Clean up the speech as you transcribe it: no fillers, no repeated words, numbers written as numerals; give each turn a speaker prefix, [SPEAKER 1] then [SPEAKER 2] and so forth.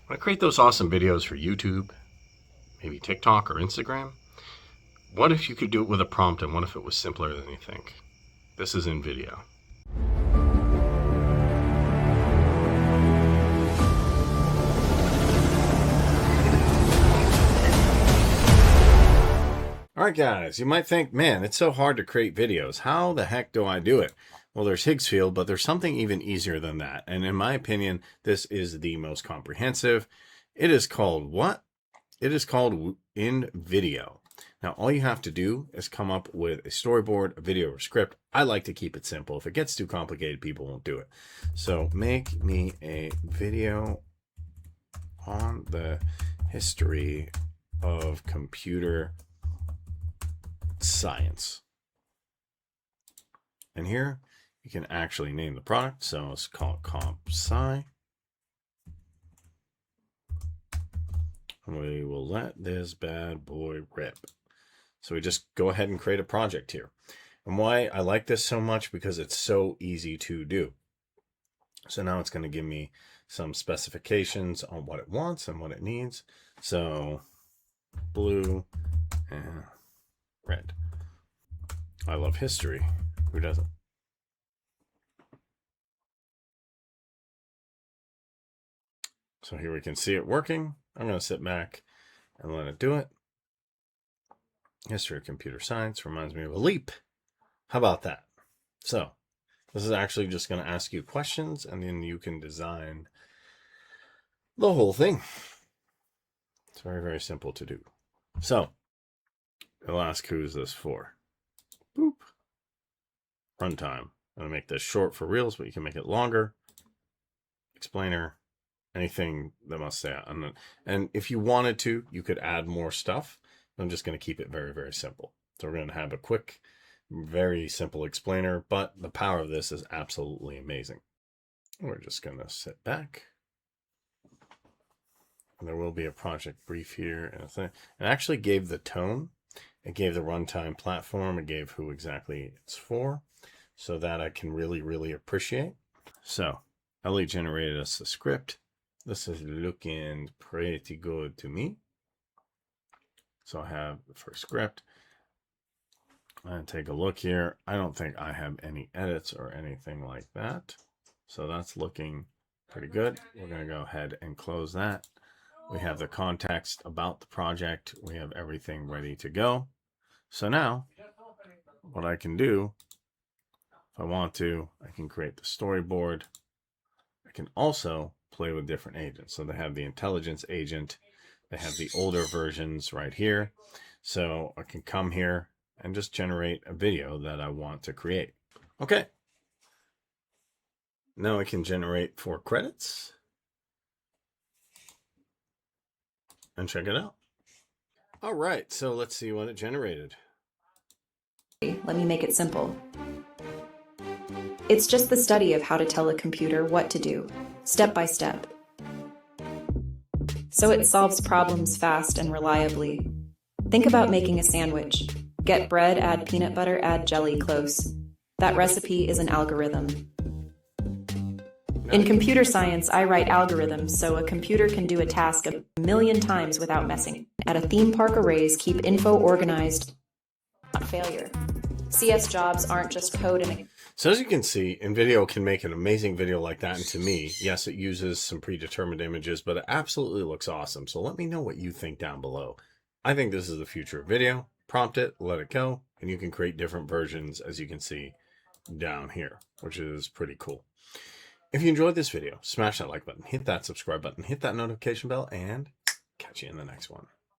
[SPEAKER 1] Want to create those awesome videos for YouTube, maybe TikTok or Instagram? What if you could do it with a prompt, and what if it was simpler than you think? This is InVideo. Alright guys, you might think, man, it's so hard to create videos. How the heck do I do it? Well, there's Higgsfield, but there's something even easier than that. And in my opinion, this is the most comprehensive. It is called what? It is called InVideo. Now, all you have to do is come up with a storyboard, a video, or script. I like to keep it simple. If it gets too complicated, people won't do it. So make me a video on the history of computer science. And here you can actually name the product. So let's call it Comp Sci. We will let this bad boy rip. So we just go ahead and create a project here. And why I like this so much, because it's so easy to do. So now it's going to give me some specifications on what it wants and what it needs. So blue and red. I love history. Who doesn't? So here we can see it working. I'm going to sit back and let it do it. History of computer science reminds me of a leap. How about that? So this is actually just going to ask you questions, and then you can design the whole thing. It's very, very simple to do. So it'll ask, who's this for? Boop. Runtime. I'm going to make this short for Reels, but you can make it longer. Explainer. Anything that must stay out. And if you wanted to, you could add more stuff. I'm just going to keep it very, very simple. So we're going to have a quick, very simple explainer, but the power of this is absolutely amazing. We're just going to sit back. And there will be a project brief here and a thing. It actually gave the tone. It gave the runtime platform. It gave who exactly it's for. So that I can really, really appreciate. So Ellie generated us the script. This is looking pretty good to me. So I have the first script. And take a look here. I don't think I have any edits or anything like that. So that's looking pretty good. We're going to go ahead and close that. We have the context about the project. We have everything ready to go. So now what I can do, if I want to, I can create the storyboard. I can also play with different agents. So they have the intelligence agent. They have the older versions right here. So I can come here and just generate a video that I want to create. Okay. Now I can generate 4 credits. And check it out. All right, so let's see what it generated.
[SPEAKER 2] Let me make it simple. It's just the study of how to tell a computer what to do, step by step. So it solves problems fast and reliably. Think about making a sandwich. Get bread, add peanut butter, add jelly, close. That recipe is an algorithm. In computer science, I write algorithms so a computer can do a task a million times without messing. At a theme park arrays, keep info organized, not failure. CS jobs aren't just code and...
[SPEAKER 1] So as you can see, InVideo can make an amazing video like that. And to me, yes, it uses some predetermined images, but it absolutely looks awesome. So let me know what you think down below. I think this is the future of video. Prompt it, let it go, and you can create different versions, as you can see down here, which is pretty cool. If you enjoyed this video, smash that like button, hit that subscribe button, hit that notification bell, and catch you in the next one.